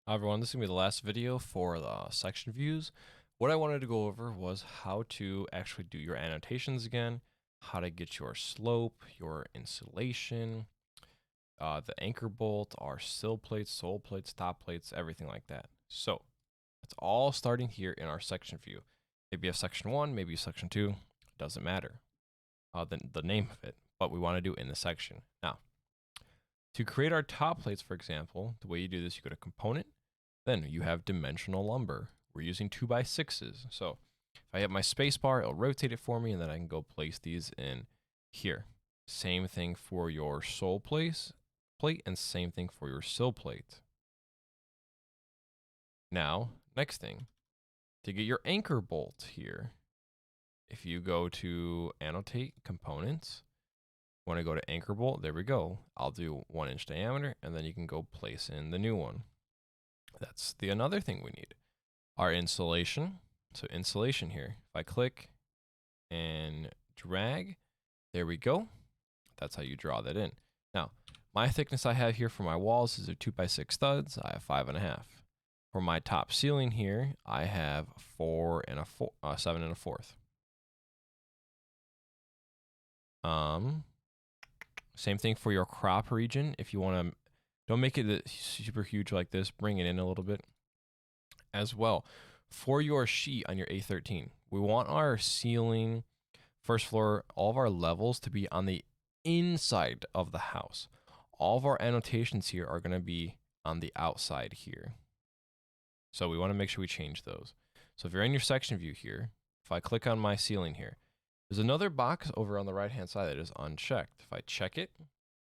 Hi everyone, this is going to be the last video for the section views. What I wanted to go over was how to actually do your annotations again, how to get your slope, your insulation, the anchor bolt, our sill plates, sole plates, top plates, everything like that. So it's all starting here in our section view. Maybe you have section 1, maybe section 2, doesn't matter, the name of it, but we want to do it in the section. Now, to create our top plates, for example, the way you do this, you go to component, then you have dimensional lumber. We're using 2x6s. So if I hit my space bar, it'll rotate it for me, and then I can go place these in here. Same thing for your sole plate, and same thing for your sill plate. Now, next thing, to get your anchor bolt here, if you go to annotate components, want to go to anchor bolt, there we go. I'll do 1 inch diameter, and then you can go place in the new one. That's the another thing we need. Our insulation. So insulation here. If I click and drag, there we go. That's how you draw that in. Now, my thickness I have here for my walls is a 2x6 studs. I have 5.5. For my top ceiling here, I have 7 1/4. Same thing for your crop region. If you want to, don't make it super huge like this. Bring it in a little bit as well. For your sheet on your A13, we want our ceiling, first floor, all of our levels to be on the inside of the house. All of our annotations here are going to be on the outside here. So we want to make sure we change those. So if you're in your section view here, if I click on my ceiling here, there's another box over on the right hand side that is unchecked. If I check it,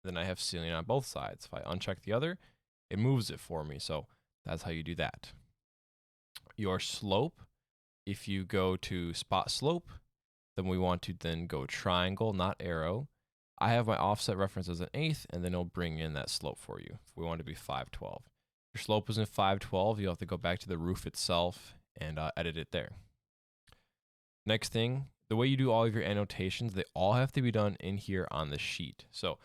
then I have ceiling on both sides. If I uncheck the other, it moves it for me. So that's how you do that. Your slope, if you go to spot slope, then we want to then go triangle, not arrow. I have my offset reference as 1/8, and then it'll bring in that slope for you. If we want to be 512. If your slope is in 512, you'll have to go back to the roof itself and edit it there. Next thing, the way you do all of your annotations, they all have to be done in here on the sheet. So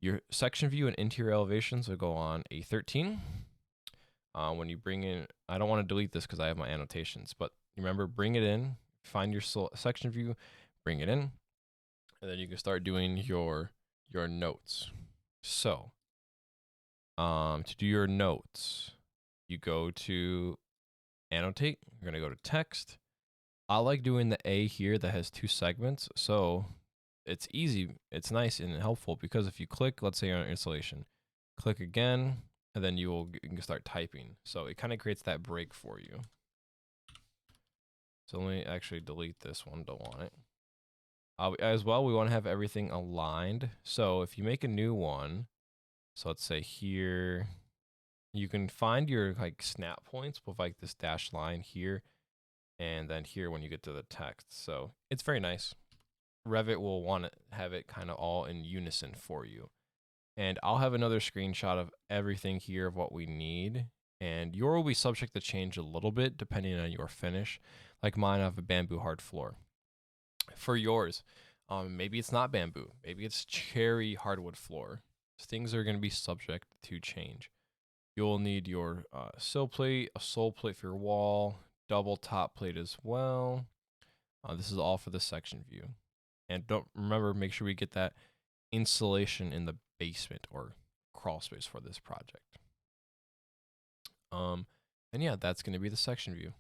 your section view and interior elevations will go on A13. When you bring in, I don't want to delete this because I have my annotations, but remember, bring it in, find your section view, bring it in, and then you can start doing your notes. So, to do your notes, you go to annotate. You're gonna go to text. I like doing the A here that has 2 segments, so it's easy. It's nice and helpful because if you click, let's say on installation, click again, and then you can start typing. So it kind of creates that break for you. So let me actually delete this one. Don't want it. As well, we want to have everything aligned. So if you make a new one, so let's say here, you can find your like snap points with like this dashed line here, and then here when you get to the text. So it's very nice. Revit will want to have it kind of all in unison for you. And I'll have another screenshot of everything here of what we need. And yours will be subject to change a little bit depending on your finish. Like mine, I have a bamboo hard floor. For yours, maybe it's not bamboo. Maybe it's cherry hardwood floor. Things are going to be subject to change. You'll need your sill plate, a sole plate for your wall, double top plate as well. This is all for the section view. And don't remember, make sure we get that insulation in the basement or crawl space for this project. And yeah, that's going to be the section view.